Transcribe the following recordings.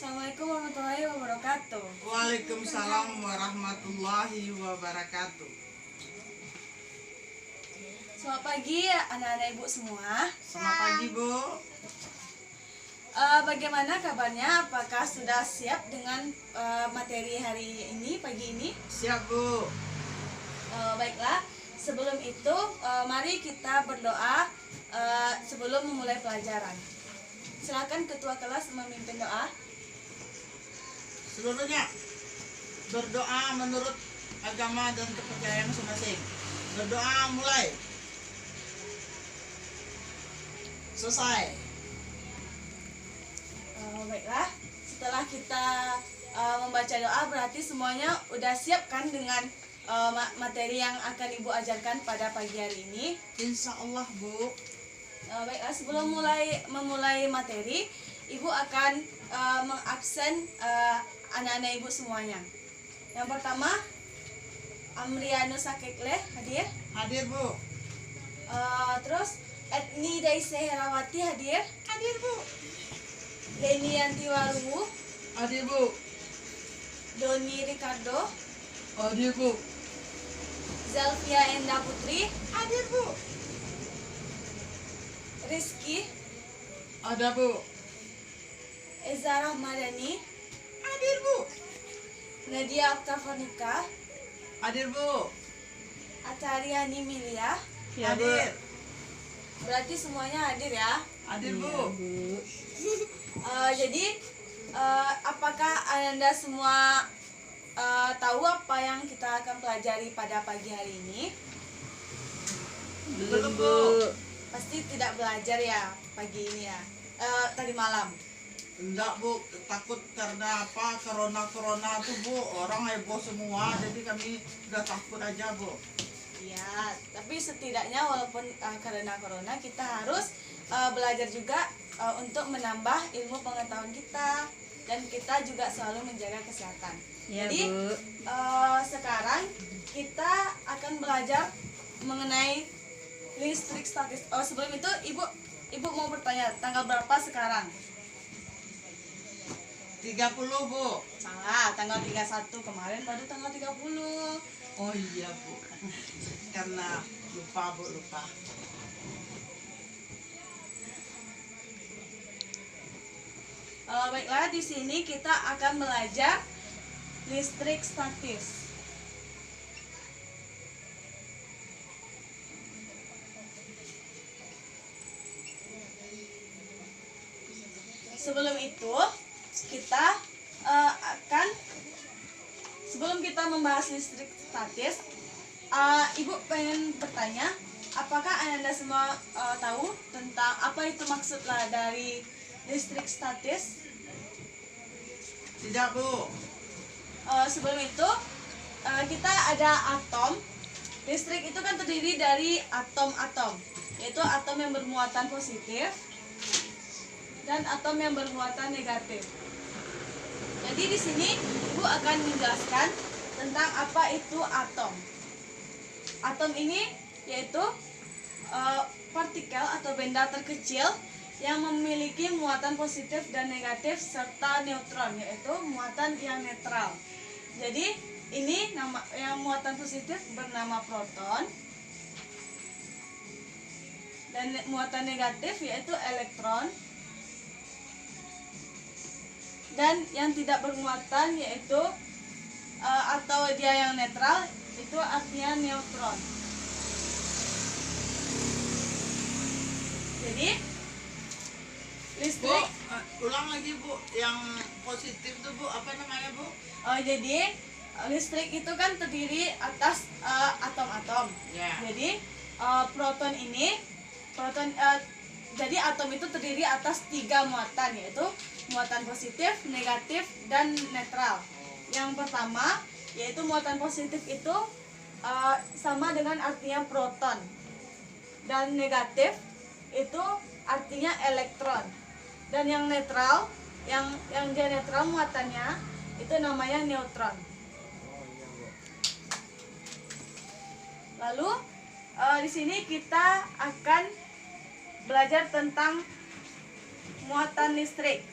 Assalamualaikum warahmatullahi wabarakatuh. Waalaikumsalam warahmatullahi wabarakatuh. Selamat pagi anak-anak ibu semua. Selamat pagi, Bu. Bagaimana kabarnya? Apakah sudah siap dengan materi hari ini, pagi ini? Siap, Bu. Baiklah, sebelum itu mari kita berdoa sebelum memulai pelajaran. Silakan ketua kelas memimpin doa. Seluruhnya berdoa menurut agama dan kepercayaan masing-masing. Berdoa mulai. Selesai. Baiklah, setelah kita membaca doa berarti semuanya udah siap kan dengan materi yang akan ibu ajarkan pada pagi hari ini. Insya Allah, Bu. Baiklah, sebelum memulai materi, ibu akan mengabsen anak-anak ibu semuanya. Yang pertama, Amriano Sakekleh hadir. Hadir, Bu. Terus Etni Daisy Herawati hadir. Hadir, Bu. Leni Yantiwaru, Hadir, Bu. Doni Ricardo, Hadir, Bu. Zelvia Enda Putri, Hadir, Bu. Rizky, Ada, Bu. Eza Rahmadani, Hadir, Bu. Nadia Oktafonika, Hadir, Bu. Atariani Milia. Hadir. Berarti semuanya hadir ya. Hadir, Bu. Jadi apakah Anda semua tahu apa yang kita akan pelajari pada pagi hari ini? Belum, Bu. Pasti tidak belajar ya pagi ini ya. Tadi malam. Enggak, Bu, takut karena apa, corona tuh, Bu, orang heboh semua, jadi kami udah takut aja, Bu. Ya, tapi setidaknya walaupun karena corona kita harus belajar juga untuk menambah ilmu pengetahuan kita, dan kita juga selalu menjaga kesehatan. Ya, Jadi Bu. sekarang kita akan belajar mengenai listrik statis. Sebelum itu ibu mau bertanya, tanggal berapa sekarang? 30, Bu. Salah, tanggal 31. Kemarin baru tanggal 30. Oh iya, Bu. Karena lupa, Bu, lupa. Baiklah, di sini kita akan belajar listrik statis. Sebelum itu kita sebelum kita membahas listrik statis, ibu pengen bertanya, apakah anda semua tahu tentang apa itu maksudnya dari listrik statis? Tidak, Bu. Sebelum itu kita ada atom. Listrik itu kan terdiri dari atom-atom, yaitu atom yang bermuatan positif dan atom yang bermuatan negatif. Jadi di sini ibu akan menjelaskan tentang apa itu atom. Atom ini yaitu partikel atau benda terkecil yang memiliki muatan positif dan negatif serta neutron, yaitu muatan yang netral. Jadi ini yang muatan positif bernama proton dan muatan negatif yaitu elektron, dan yang tidak bermuatan yaitu atau dia yang netral itu artinya neutron. Jadi Bu, listrik ulang lagi, Bu. Yang positif tuh, Bu, apa namanya, Bu? jadi listrik itu kan terdiri atas atom-atom. Ya. Jadi jadi atom itu terdiri atas 3 muatan, yaitu muatan positif, negatif, dan netral. Yang pertama yaitu muatan positif itu sama dengan artinya proton, dan negatif itu artinya elektron, dan yang netral yang dia netral muatannya itu namanya neutron. Lalu di sini kita akan belajar tentang muatan listrik.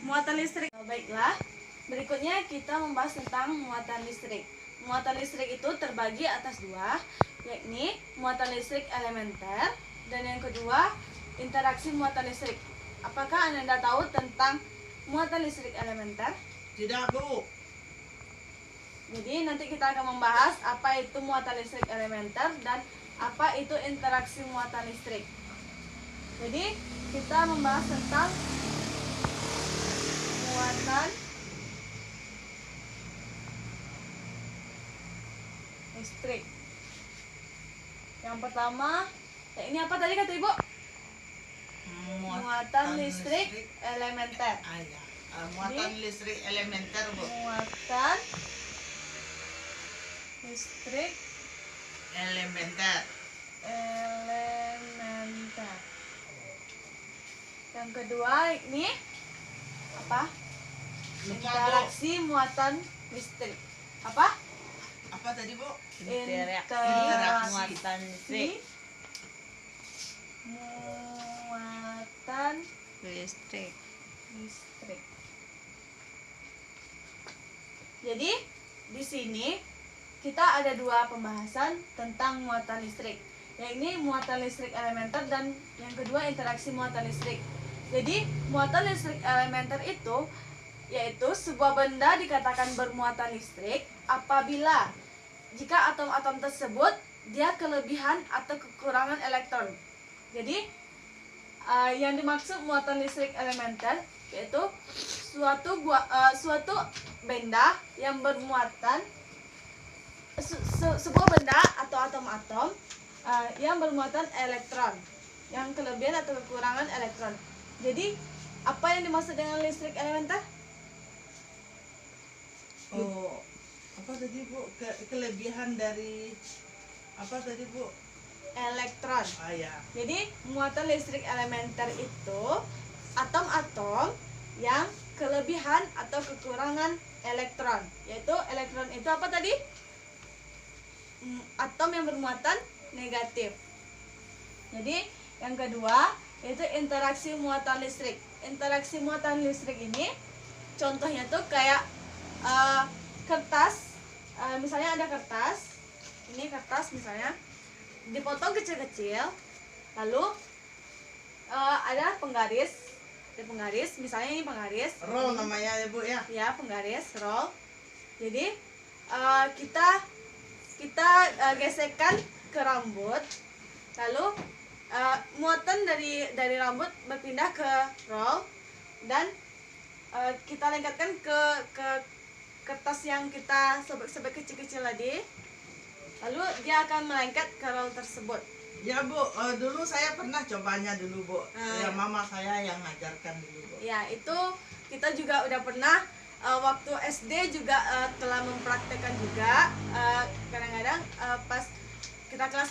muatan listrik. Baiklah, berikutnya kita membahas tentang muatan listrik. Muatan listrik itu terbagi atas dua, yakni muatan listrik elementer dan yang kedua interaksi muatan listrik. Apakah Anda tahu tentang muatan listrik elementer? Tidak, Bu. Jadi nanti kita akan membahas apa itu muatan listrik elementer dan apa itu interaksi muatan listrik. Jadi kita membahas tentang muatan listrik. Yang pertama, ini apa tadi kata Ibu? Muatan listrik elementer. Ya. Muatan listrik elementer, Bu. Muatan listrik Elementer. elementer. Yang kedua ini apa? Lupa, Bu. Interaksi muatan listrik. Apa? Apa tadi, Bu? Interaksi muatan listrik. Muatan Listrik. listrik. Jadi di sini kita ada dua pembahasan tentang muatan listrik, yakni muatan listrik elementer dan yang kedua interaksi muatan listrik. Jadi muatan listrik elementer itu yaitu sebuah benda dikatakan bermuatan listrik apabila jika atom-atom tersebut dia kelebihan atau kekurangan elektron. Jadi yang dimaksud muatan listrik elementer yaitu suatu benda yang bermuatan sebuah benda atau atom-atom yang bermuatan elektron, yang kelebihan atau kekurangan elektron. Jadi apa yang dimaksud dengan listrik elementer? Oh, apa tadi, Bu? Kelebihan dari apa tadi, Bu? Elektron. Ya. Jadi muatan listrik elementer itu atom-atom yang kelebihan atau kekurangan elektron. Yaitu elektron itu apa tadi? Atom yang bermuatan negatif. Jadi yang kedua yaitu interaksi muatan listrik. Interaksi muatan listrik ini contohnya tuh kayak kertas. Misalnya ada kertas. Ini kertas misalnya dipotong kecil-kecil, lalu ada penggaris. Ada penggaris, misalnya ini penggaris. Roll namanya ya, Bu ya. Ya, penggaris roll. Jadi kita gesekkan ke rambut, lalu muatan dari rambut berpindah ke roll dan kita lengkapkan ke kertas yang kita sobek-sobek kecil-kecil tadi, lalu dia akan melengket ke roll tersebut. Ya, Bu, dulu saya pernah cobanya dulu, Bu. Ya, mama saya yang ngajarkan dulu, Bu. Ya, itu kita juga udah pernah waktu SD juga telah mempraktekkan juga kadang-kadang pas kita kelas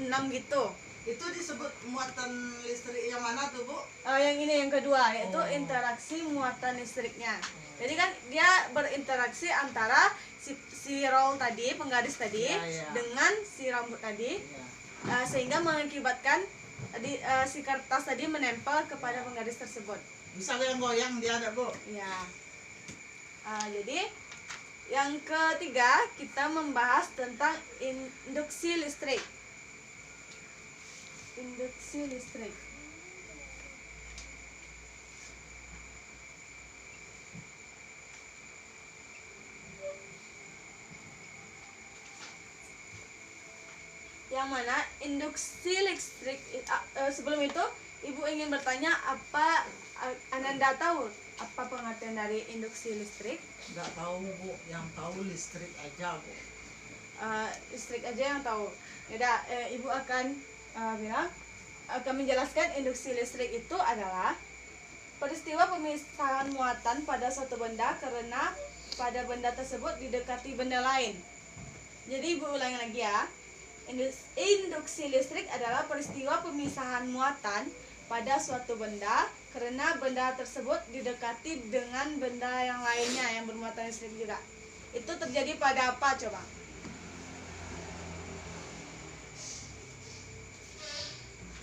6 gitu. Itu disebut muatan listrik yang mana tuh, Bu? Yang ini yang kedua yaitu interaksi muatan listriknya. Jadi kan dia berinteraksi antara si roll tadi, penggaris tadi dengan si rambut tadi, sehingga mengakibatkan si kertas tadi menempel kepada penggaris tersebut. Bisa goyang dia ada, Bu? Ya. Jadi yang ketiga kita membahas tentang induksi listrik. Induksi listrik. Yang mana induksi listrik sebelum itu Ibu ingin bertanya apa Ananda tahu apa pengertian dari induksi listrik? Nggak tahu, Bu. Yang tahu listrik aja, Bu. Listrik aja yang tahu. Yaudah, Ibu akan menjelaskan induksi listrik itu adalah peristiwa pemisahan muatan pada suatu benda karena pada benda tersebut didekati benda lain. Jadi Ibu ulangi lagi ya. Induksi listrik adalah peristiwa pemisahan muatan pada suatu benda karena benda tersebut didekati dengan benda yang lainnya yang bermuatan listrik juga. Itu terjadi pada apa coba?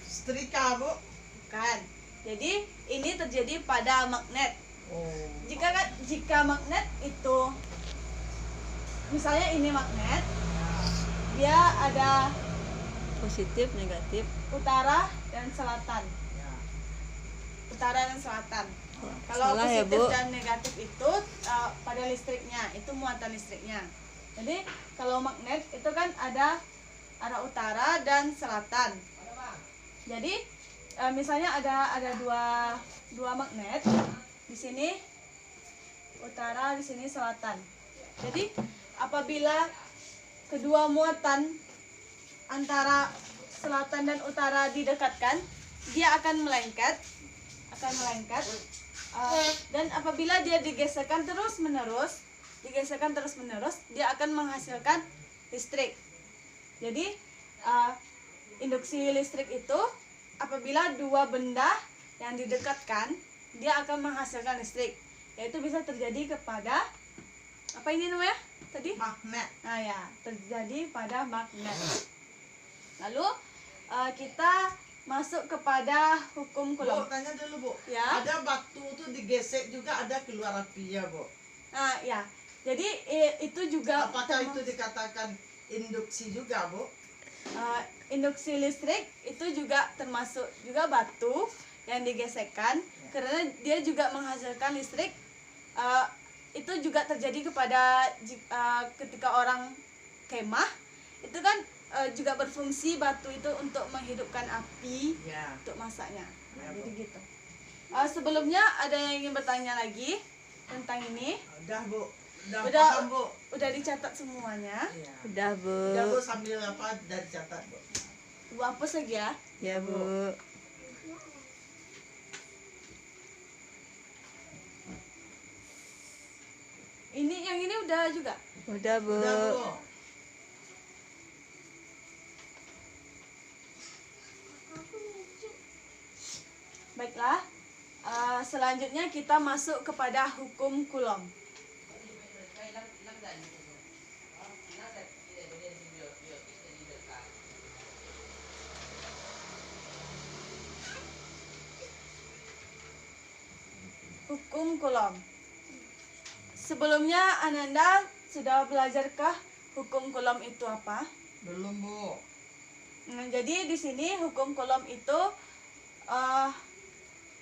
Setrika, Bu. Bukan. Jadi ini terjadi pada magnet. Oh. Jika magnet itu misalnya ini magnet, dia ada Positif, negatif. utara dan selatan. Ya. Utara dan selatan. Ya, Kalau salah ya, positif Bu. dan negatif itu pada listriknya, itu muatan listriknya. Jadi kalau magnet itu kan ada arah utara dan selatan. Jadi misalnya ada dua magnet, di sini utara, di sini selatan. Jadi apabila kedua muatan antara selatan dan utara didekatkan, dia akan melengket, dan apabila dia digeserkan terus menerus, dia akan menghasilkan listrik. Jadi induksi listrik itu apabila dua benda yang didekatkan, dia akan menghasilkan listrik. Yaitu bisa terjadi kepada apa ini namanya tadi? Magnet. Nah ya, terjadi pada magnet. Lalu kita masuk kepada hukum Bu, Coulomb. tanya dulu, Bu. Ya. Ada batu tuh digesek juga ada keluar apinya, Bu. Nah ya, jadi itu juga Apakah itu dikatakan induksi juga, Bu? induksi listrik itu juga termasuk juga batu yang digesekkan, karena dia juga menghasilkan listrik. Itu juga terjadi kepada ketika orang kemah, itu kan juga berfungsi batu itu untuk menghidupkan api Ya. untuk masaknya. Ya, Jadi Bu. gitu. Sebelumnya ada yang ingin bertanya lagi tentang ini? Udah, Bu. Udah Udah. paham, Bu. Udah dicatat semuanya. Iya. Udah, Bu. Udah, Bu, sambil apa dan catat, Bu. Bu hapus lagi ya. Ya, Bu. Yang ini udah juga. Udah, Bu. Udah, Bu. Baiklah. Selanjutnya kita masuk kepada hukum Coulomb. Hukum Coulomb. Sebelumnya Ananda sudah belajarkah hukum Coulomb itu apa? Belum, Bu. Nah, jadi di sini hukum Coulomb itu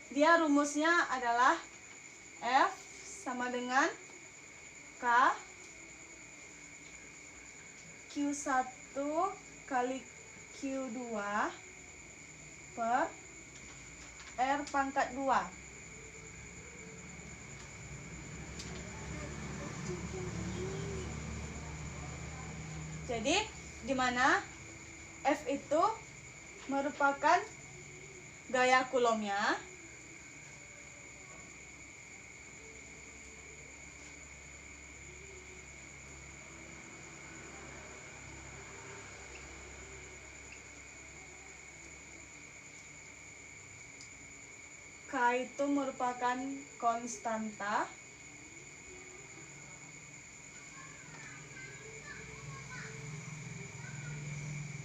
dia rumusnya adalah F sama dengan K Q1 kali Q2 per R pangkat 2. Jadi di mana F itu merupakan gaya Coulombnya, K itu merupakan konstanta,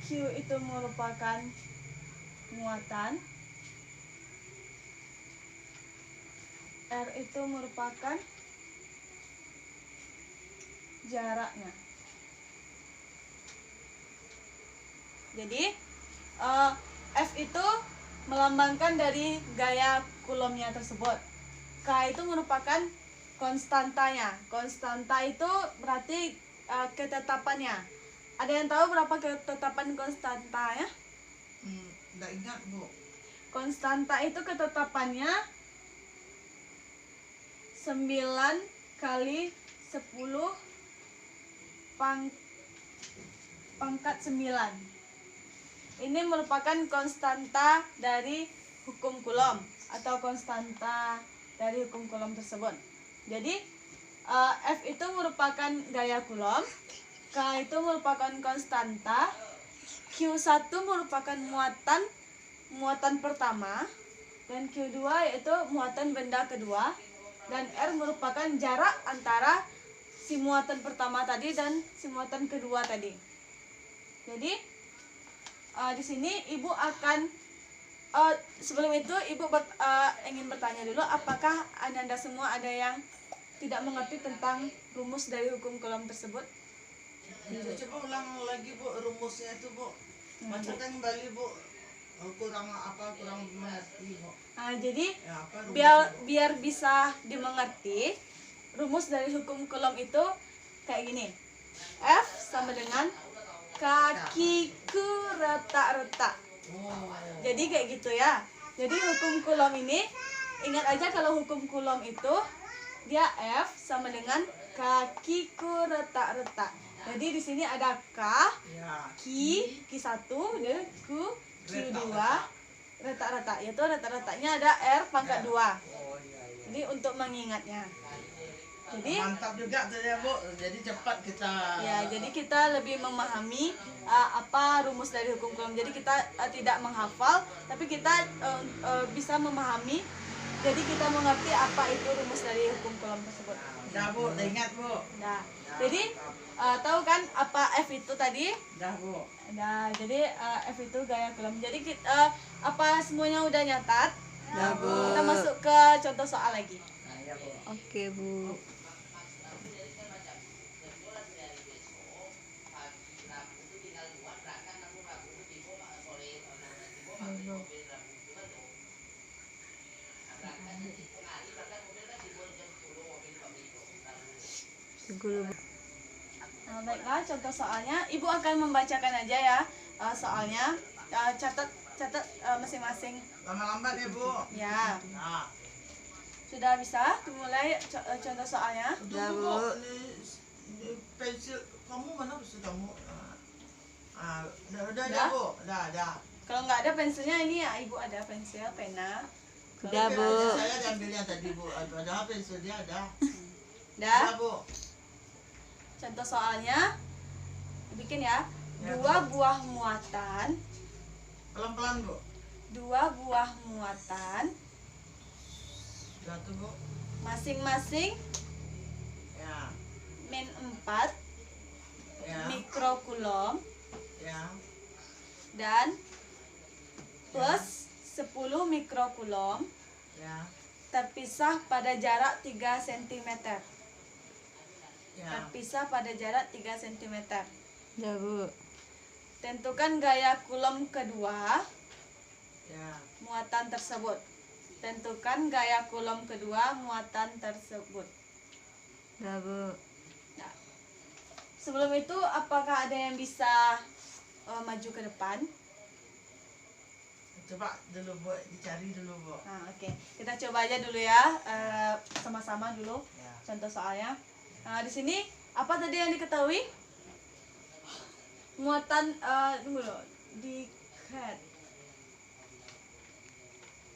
Q itu merupakan muatan, R itu merupakan jaraknya. Jadi F itu melambangkan dari gaya Coulombnya tersebut. K itu merupakan konstantanya. Konstanta itu berarti ketetapannya. Ada yang tahu berapa ketetapan konstanta ya? Nggak ingat, Bu. Konstanta itu ketetapannya 9 kali 10 pangkat 9. Ini merupakan konstanta dari hukum Coulomb atau konstanta dari hukum Coulomb tersebut. Jadi F itu merupakan gaya Coulomb, K itu merupakan konstanta, Q1 merupakan muatan pertama, dan Q2 yaitu muatan benda kedua, dan R merupakan jarak antara si muatan pertama tadi dan si muatan kedua tadi. Jadi di sini Ibu akan sebelum itu Ibu ingin bertanya dulu, apakah Ananda semua ada yang tidak mengerti tentang rumus dari hukum Coulomb tersebut? Coba ulang lagi Bu rumusnya itu Bu. Bacakan kembali Bu. Kurang mengerti Bu. Jadi Ya, apa rumusnya, Bu? biar bisa dimengerti, rumus dari hukum Coulomb itu kayak gini. F sama dengan kakiku retak-retak. Oh. Jadi kayak gitu ya. Jadi hukum Coulomb ini, ingat aja kalau hukum Coulomb itu dia F sama dengan kakiku retak-retak. Jadi di sini ada K, Ya. Q1, dan Q2, retak-retak. Yaitu retak-retaknya ada R pangkat 2. Oh iya iya. Jadi untuk mengingatnya. Jadi Mantap juga tuh ya Bu. Jadi cepat kita. ya, jadi kita lebih memahami apa rumus dari hukum Coulomb. Jadi kita tidak menghafal, tapi kita bisa memahami. Jadi kita mengerti apa itu rumus dari hukum Coulomb tersebut. Udah Bu, udah ingat Bu. Nah, jadi tahu kan apa F itu tadi? Udah Bu. Nah, jadi F itu gaya Coulomb. Jadi kita, apa semuanya udah nyatat? Udah, Bu. Kita masuk ke contoh soal lagi. Nah, ya Bu. Oke, Bu. Tunggu, Bu. Nah, baiklah, contoh soalnya Ibu akan membacakan aja ya soalnya. Catat masing-masing Lama-lambat ya Bu. ya. Nah. Sudah bisa dimulai contoh soalnya. Udah, Tunggu, Bu. Ini pensil kamu mana pensil kamu? Udah Udah? Bu. Udah. Kalau nggak ada pensilnya, ini ya Ibu ada pensil, pena. Udah, Bu. Saya diambilnya tadi Bu. Ada pensil dia ada. Udah. Udah Bu. Contoh soalnya bikin ya. Ya, Dua Bu. buah muatan, Pelan-pelan Bu. Udah tuh Bu. Masing-masing Ya. min 4 Ya. mikrokulom Ya. dan plus 10 mikrokulom Ya. terpisah pada jarak 3 cm. Ya. Terpisah pada jarak 3 cm. Udah, Bu. Tentukan gaya Coulomb kedua Ya. muatan tersebut. Tentukan gaya Coulomb kedua muatan tersebut. Udah, Bu. Nah, sebelum itu apakah ada yang bisa maju ke depan? Coba dulu Bu, dicari dulu Bu. Nah, oke. Kita coba aja dulu ya, sama-sama dulu Ya. contoh soalnya. Nah, di sini apa tadi yang diketahui? Muatan tunggu dulu, di head.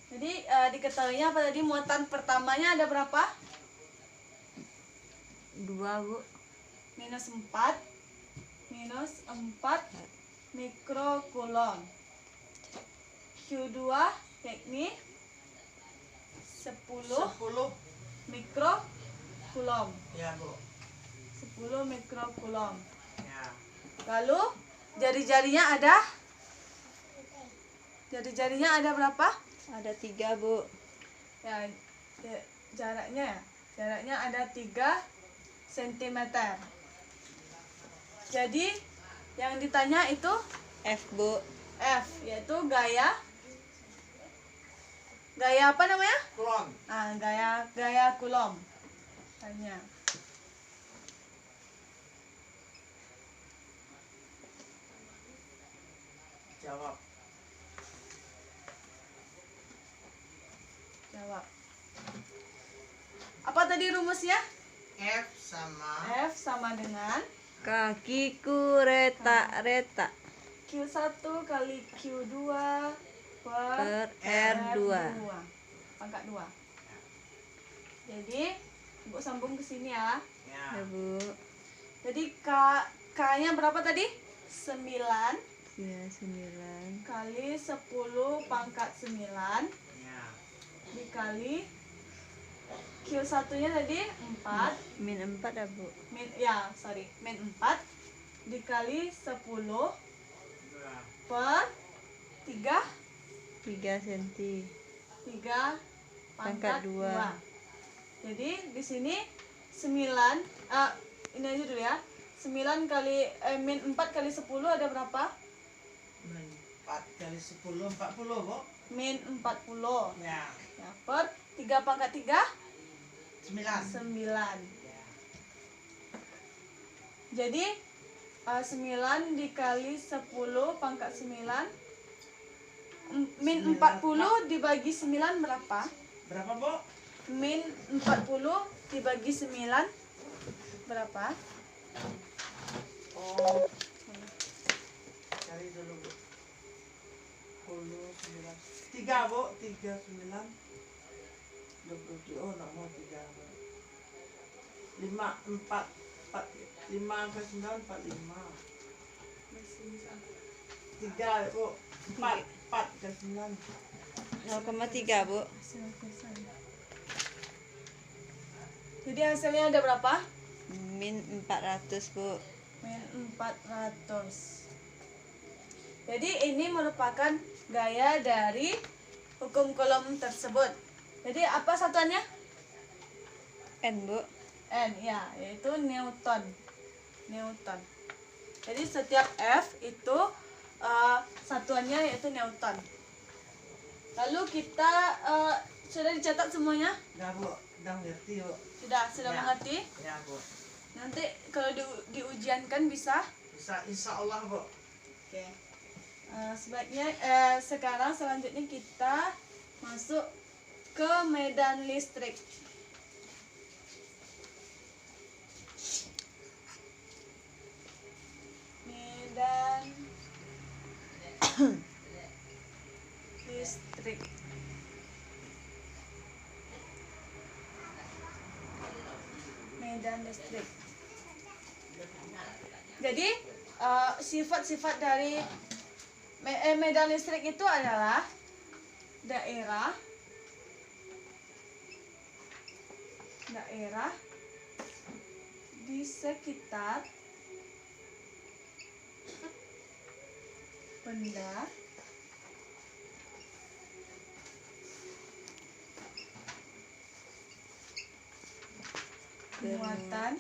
Jadi diketahuinya apa tadi, muatan pertamanya ada berapa? 2, Bu. Minus 4 mikrokulom. Q2 yakni 10 10. mikrokulom. Ya Bu. 10 mikrokulom. Ya. Lalu jari-jarinya ada berapa? Ada 3, Bu. Ya, jaraknya ada 3 cm. Jadi yang ditanya itu F, Bu. F, yaitu gaya apa namanya? Kulon. Ah, gaya Coulomb. Tanya. Jawab. Jawab. Apa tadi rumusnya? F sama dengan Kakiku retak-retak Q1 kali Q2 per per R2. pangkat 2. Jadi Ibu sambung ke sini ya. ya. Ya, Bu. Jadi K-nya berapa tadi? 9 Ya, 9. kali 10 pangkat 9 Ya. dikali Q1-nya tadi 4 Min 4 ya, Bu. min 4 dikali 10 Dua. per 3 3 3 cm. 3 pangkat Pangkat 2. 2. Jadi di sini 9, ini aja dulu ya. 9 kali min 4 kali 10 ada berapa? 4 kali 10 40 bu. Min 40. Ya. Ya, per 3 pangkat 3 9. 9. Ya. Jadi 9 dikali 10 pangkat 9 min 40 dibagi 9 berapa? Berapa bu? Min 40 dibagi 9 berapa? Oh. Cari dulu bu. 10 9. 3 bu. 3 9. 20. Oh nak mau 3 bu. 5 4 5 ke 9 45. 3 bu. 4 ke 9. 0,3 Bu. Jadi hasilnya ada berapa? Min 400 Bu. Min 400. Jadi ini merupakan gaya dari hukum Coulomb tersebut. Jadi apa satuannya? N Bu. N, ya, yaitu Newton. Newton. Jadi setiap F itu satuannya yaitu Newton. Lalu kita sudah dicatat semuanya? Dah bu. Dah ngerti bu. Sudah Ya. mengerti? Ya bu. Nanti kalau diujiankan bisa? Bisa insya Allah bu. Oke. Sebaiknya sekarang selanjutnya kita masuk ke medan listrik. Medan listrik. Medan listrik. Jadi sifat-sifat dari medan listrik itu adalah daerah di sekitar benda muatan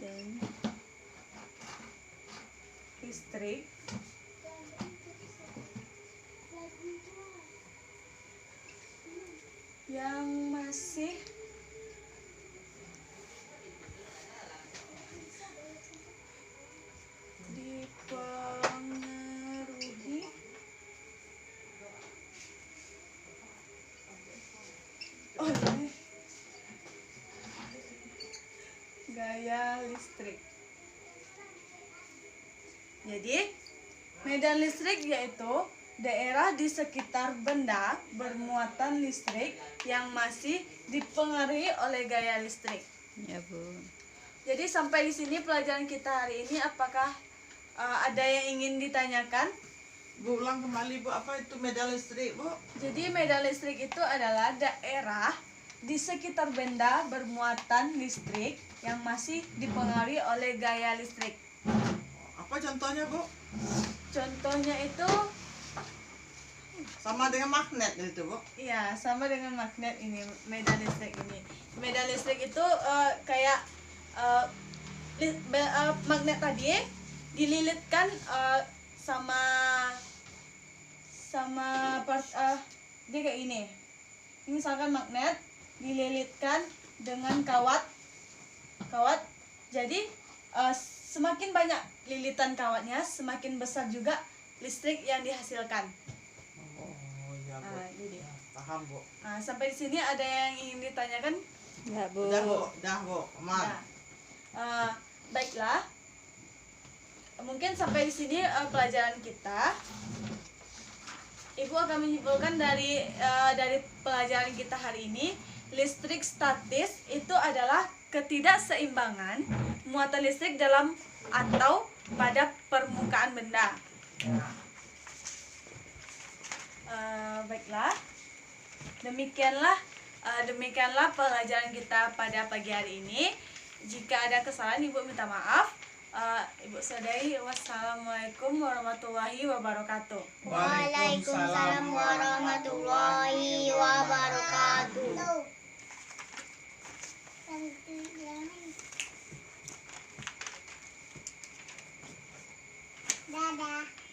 listrik yang masih dipengaruhi oleh gaya listrik. Jadi, medan listrik yaitu daerah di sekitar benda bermuatan listrik yang masih dipengaruhi oleh gaya listrik. Ya Bu. Jadi sampai di sini pelajaran kita hari ini. Apakah ada yang ingin ditanyakan? Bu ulang kembali bu, apa itu medan listrik bu? Jadi medan listrik itu adalah daerah di sekitar benda bermuatan listrik yang masih dipengaruhi oleh gaya listrik. Apa contohnya bu? Contohnya itu Sama dengan magnet itu bu? ya sama dengan magnet ini, medan listrik ini. Medan listrik itu kayak magnet tadi dililitkan sama dia kayak ini. Ini misalkan magnet dililitkan dengan kawat. Jadi semakin banyak lilitan kawatnya, semakin besar juga listrik yang dihasilkan. Oh iya bu. Jadi Ya, paham bu. sampai di sini ada yang ingin ditanyakan? Ya Bu. Dah bu, aman. Nah, baiklah. Mungkin sampai di sini pelajaran kita. Ibu akan menyimpulkan dari pelajaran kita hari ini, listrik statis itu adalah ketidakseimbangan muatan listrik dalam atau pada permukaan benda. Baiklah, demikianlah pelajaran kita pada pagi hari ini. Jika ada kesalahan, Ibu minta maaf. Ibu Sadai, wassalamualaikum warahmatullahi wabarakatuh. Waalaikumsalam warahmatullahi wabarakatuh. Dadah.